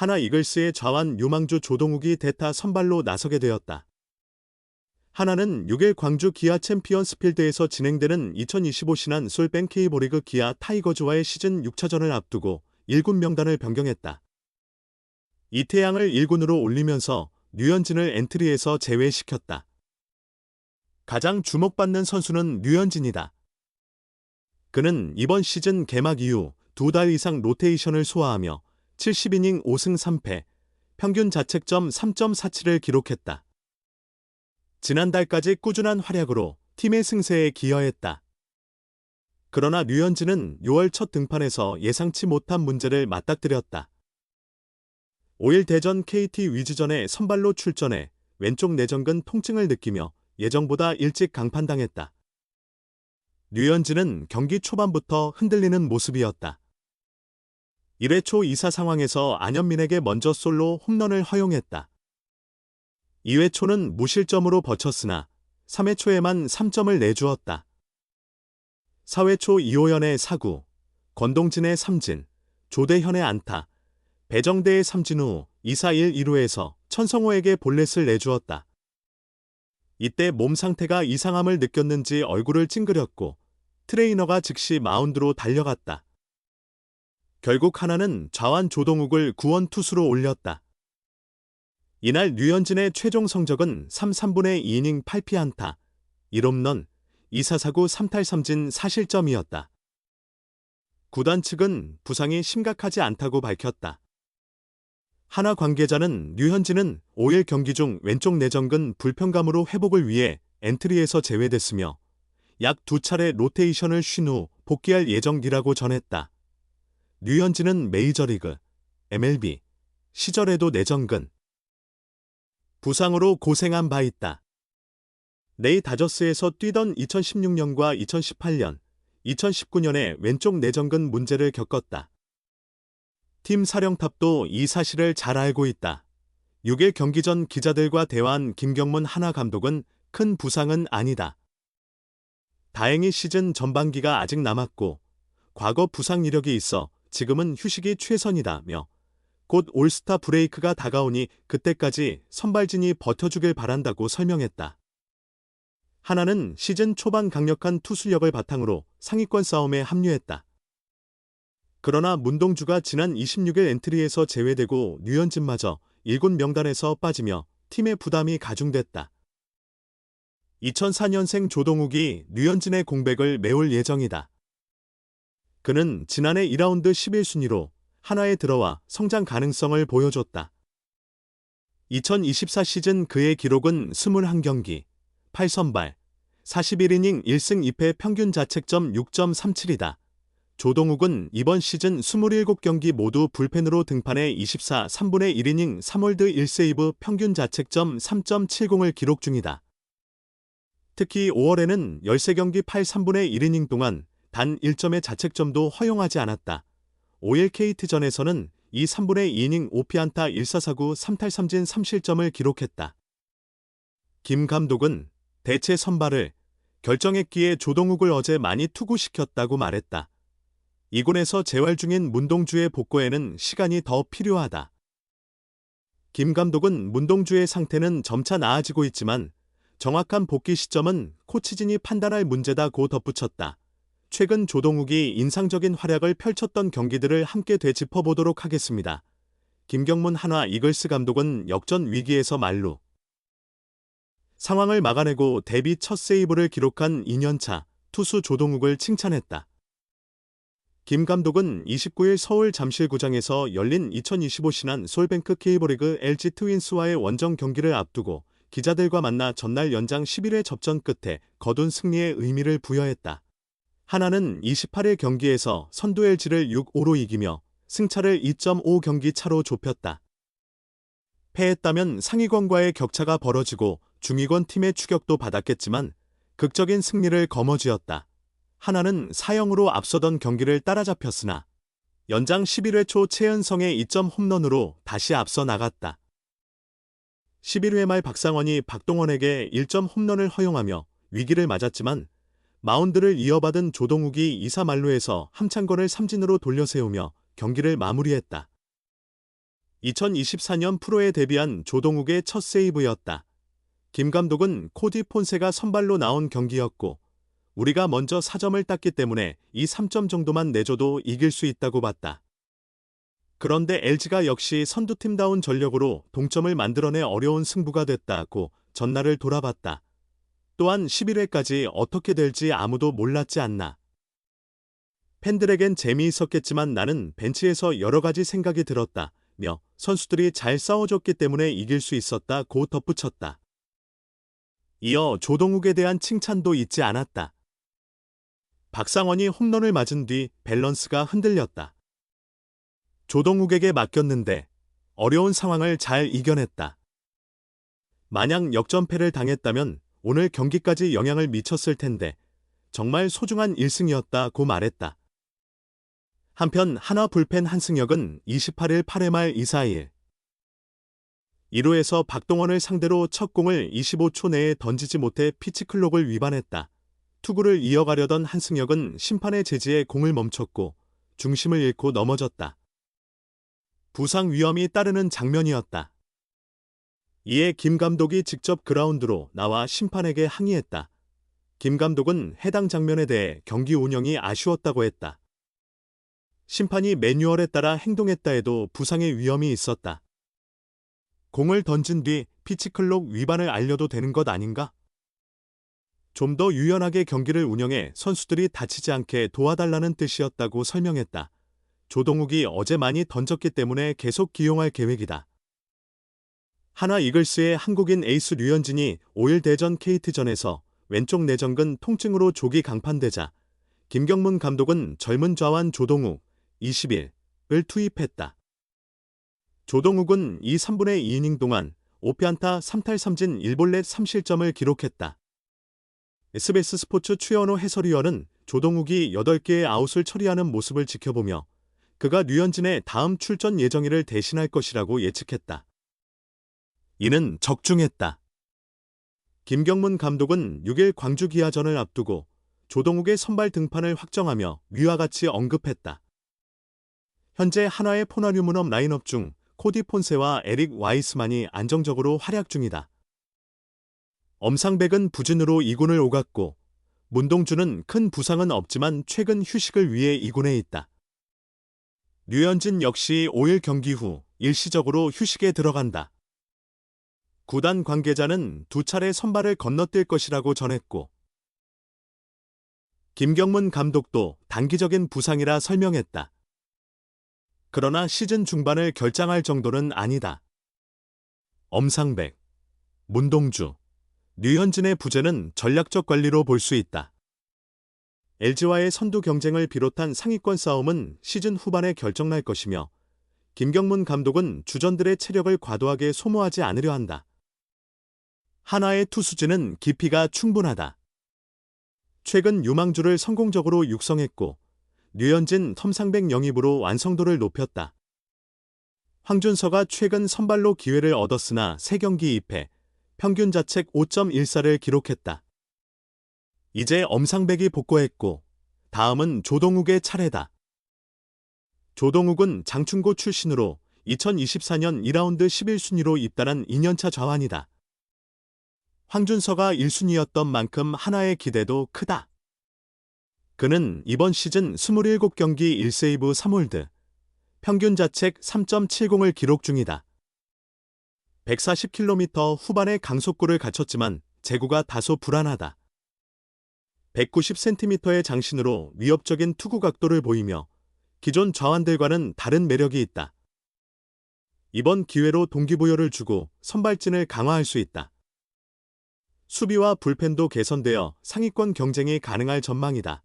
하나 이글스의 좌완 유망주 조동욱이 대타 선발로 나서게 되었다. 하나는 6일 광주 기아 챔피언스필드에서 진행되는 2025 신한 솔뱅 K리그 기아 타이거즈와의 시즌 6차전을 앞두고 1군 명단을 변경했다. 이태양을 1군으로 올리면서 류현진을 엔트리에서 제외시켰다. 가장 주목받는 선수는 류현진이다. 그는 이번 시즌 개막 이후 2달 이상 로테이션을 소화하며 70이닝 5승 3패, 평균 자책점 3.47을 기록했다. 지난달까지 꾸준한 활약으로 팀의 승세에 기여했다. 그러나 류현진은 6월 첫 등판에서 예상치 못한 문제를 맞닥뜨렸다. 5일 대전 KT 위즈전에 선발로 출전해 왼쪽 내전근 통증을 느끼며 예정보다 일찍 강판당했다. 류현진은 경기 초반부터 흔들리는 모습이었다. 1회 초 2사 상황에서 안현민에게 먼저 솔로 홈런을 허용했다. 2회 초는 무실점으로 버텼으나 3회 초에만 3점을 내주었다. 4회 초 이호연의 사구, 권동진의 삼진, 조대현의 안타, 배정대의 삼진 후 2사 1, 2루에서 천성호에게 볼넷을 내주었다. 이때 몸 상태가 이상함을 느꼈는지 얼굴을 찡그렸고 트레이너가 즉시 마운드로 달려갔다. 결국 하나는 좌완 조동욱을 구원 투수로 올렸다. 이날 류현진의 최종 성적은 3, 3분의 2이닝 8피안타, 1홈런, 2사 사구 3탈 3진 4실점이었다. 구단 측은 부상이 심각하지 않다고 밝혔다. 하나 관계자는 류현진은 5일 경기 중 왼쪽 내전근 불편감으로 회복을 위해 엔트리에서 제외됐으며 약 2차례 로테이션을 쉰 후 복귀할 예정이라고 전했다. 류현진은 메이저리그, MLB 시절에도 내전근 부상으로 고생한 바 있다. 레이 다저스에서 뛰던 2016년과 2018년, 2019년에 왼쪽 내전근 문제를 겪었다. 팀 사령탑도 이 사실을 잘 알고 있다. 6일 경기 전 기자들과 대화한 김경문 하나 감독은 큰 부상은 아니다. 다행히 시즌 전반기가 아직 남았고 과거 부상 이력이 있어 지금은 휴식이 최선이다며 곧 올스타 브레이크가 다가오니 그때까지 선발진이 버텨주길 바란다고 설명했다. 하나는 시즌 초반 강력한 투수력을 바탕으로 상위권 싸움에 합류했다. 그러나 문동주가 지난 26일 엔트리에서 제외되고 류현진마저 1군 명단에서 빠지며 팀의 부담이 가중됐다. 2004년생 조동욱이 류현진의 공백을 메울 예정이다. 그는 지난해 2라운드 11순위로 한화에 들어와 성장 가능성을 보여줬다. 2024 시즌 그의 기록은 21경기, 8선발, 41이닝 1승 2패 평균 자책점 6.37이다. 조동욱은 이번 시즌 27경기 모두 불펜으로 등판해 24, 3분의 1이닝 3홀드 1세이브 평균 자책점 3.70을 기록 중이다. 특히 5월에는 13경기 8, 3분의 1이닝 동안 단 1점의 자책점도 허용하지 않았다. 5일 KT전에서는 2, 3분의 2이닝 5피안타 1사 사구 3탈 3진 3실점을 기록했다. 김 감독은 대체 선발을 결정했기에 조동욱을 어제 많이 투구시켰다고 말했다. 2군에서 재활 중인 문동주의 복구에는 시간이 더 필요하다. 김 감독은 문동주의 상태는 점차 나아지고 있지만 정확한 복귀 시점은 코치진이 판단할 문제다고 덧붙였다. 최근 조동욱이 인상적인 활약을 펼쳤던 경기들을 함께 되짚어보도록 하겠습니다. 김경문 한화 이글스 감독은 역전 위기에서 만루. 상황을 막아내고 데뷔 첫 세이브를 기록한 2년차 투수 조동욱을 칭찬했다. 김 감독은 29일 서울 잠실구장에서 열린 2025 신한 솔뱅크 K리그 LG 트윈스와의 원정 경기를 앞두고 기자들과 만나 전날 연장 11회 접전 끝에 거둔 승리의 의미를 부여했다. 하나는 28일 경기에서 선두 LG를 6-5로 이기며 승차를 2.5경기 차로 좁혔다. 패했다면 상위권과의 격차가 벌어지고 중위권 팀의 추격도 받았겠지만 극적인 승리를 거머쥐었다. 하나는 4-0으로 앞서던 경기를 따라잡혔으나 연장 11회 초 최은성의 2점 홈런으로 다시 앞서 나갔다. 11회 말 박상원이 박동원에게 1점 홈런을 허용하며 위기를 맞았지만 마운드를 이어받은 조동욱이 2사 만루에서 함창권을 삼진으로 돌려세우며 경기를 마무리했다. 2024년 프로에 데뷔한 조동욱의 첫 세이브였다. 김 감독은 코디 폰세가 선발로 나온 경기였고 우리가 먼저 4점을 땄기 때문에 이 3점 정도만 내줘도 이길 수 있다고 봤다. 그런데 LG가 역시 선두팀다운 전력으로 동점을 만들어내 어려운 승부가 됐다고 전날을 돌아봤다. 또한 11회까지 어떻게 될지 아무도 몰랐지 않나. 팬들에겐 재미있었겠지만 나는 벤치에서 여러 가지 생각이 들었다며 선수들이 잘 싸워줬기 때문에 이길 수 있었다고 덧붙였다. 이어 조동욱에 대한 칭찬도 잊지 않았다. 박상원이 홈런을 맞은 뒤 밸런스가 흔들렸다. 조동욱에게 맡겼는데 어려운 상황을 잘 이겨냈다. 만약 역전패를 당했다면 오늘 경기까지 영향을 미쳤을 텐데 정말 소중한 1승이었다고 말했다. 한편 한화 불펜 한승혁은 28일 8회 말 2-4-1 1루에서 박동원을 상대로 첫 공을 25초 내에 던지지 못해 피치클록을 위반했다. 투구를 이어가려던 한승혁은 심판의 제지에 공을 멈췄고 중심을 잃고 넘어졌다. 부상 위험이 따르는 장면이었다. 이에 김 감독이 직접 그라운드로 나와 심판에게 항의했다. 김 감독은 해당 장면에 대해 경기 운영이 아쉬웠다고 했다. 심판이 매뉴얼에 따라 행동했다 해도 부상의 위험이 있었다. 공을 던진 뒤 피치클록 위반을 알려도 되는 것 아닌가? 좀 더 유연하게 경기를 운영해 선수들이 다치지 않게 도와달라는 뜻이었다고 설명했다. 조동욱이 어제 많이 던졌기 때문에 계속 기용할 계획이다. 한화 이글스의 한국인 에이스 류현진이 5일 대전 KT전에서 왼쪽 내전근 통증으로 조기 강판되자 김경문 감독은 젊은 좌완 조동욱 20일을 투입했다. 조동욱은 이 3분의 2이닝 동안 5피안타 3탈 3진 1볼넷 3실점을 기록했다. SBS 스포츠 최연호 해설위원은 조동욱이 8개의 아웃을 처리하는 모습을 지켜보며 그가 류현진의 다음 출전 예정일을 대신할 것이라고 예측했다. 이는 적중했다. 김경문 감독은 6일 광주 기아전을 앞두고 조동욱의 선발 등판을 확정하며 위와 같이 언급했다. 현재 한화의 포나류문업 라인업 중 코디 폰세와 에릭 와이스만이 안정적으로 활약 중이다. 엄상백은 부진으로 2군을 오갔고 문동주는 큰 부상은 없지만 최근 휴식을 위해 2군에 있다. 류현진 역시 5일 경기 후 일시적으로 휴식에 들어간다. 구단 관계자는 2차례 선발을 건너뛸 것이라고 전했고 김경문 감독도 단기적인 부상이라 설명했다. 그러나 시즌 중반을 결장할 정도는 아니다. 엄상백, 문동주, 류현진의 부재는 전략적 관리로 볼 수 있다. LG와의 선두 경쟁을 비롯한 상위권 싸움은 시즌 후반에 결정날 것이며 김경문 감독은 주전들의 체력을 과도하게 소모하지 않으려 한다. 한화의 투수진은 깊이가 충분하다. 최근 유망주를 성공적으로 육성했고 류현진, 텀상백 영입으로 완성도를 높였다. 황준서가 최근 선발로 기회를 얻었으나 3경기 2패, 평균 자책 5.14를 기록했다. 이제 엄상백이 복구했고 다음은 조동욱의 차례다. 조동욱은 장충고 출신으로 2024년 2라운드 11순위로 입단한 2년차 좌완이다. 황준서가 1순위였던 만큼 한화의 기대도 크다. 그는 이번 시즌 27경기 1세이브 3홀드, 평균 자책 3.70을 기록 중이다. 140km 후반의 강속구를 갖췄지만 제구가 다소 불안하다. 190cm의 장신으로 위협적인 투구 각도를 보이며 기존 좌완들과는 다른 매력이 있다. 이번 기회로 동기부여를 주고 선발진을 강화할 수 있다. 수비와 불펜도 개선되어 상위권 경쟁이 가능할 전망이다.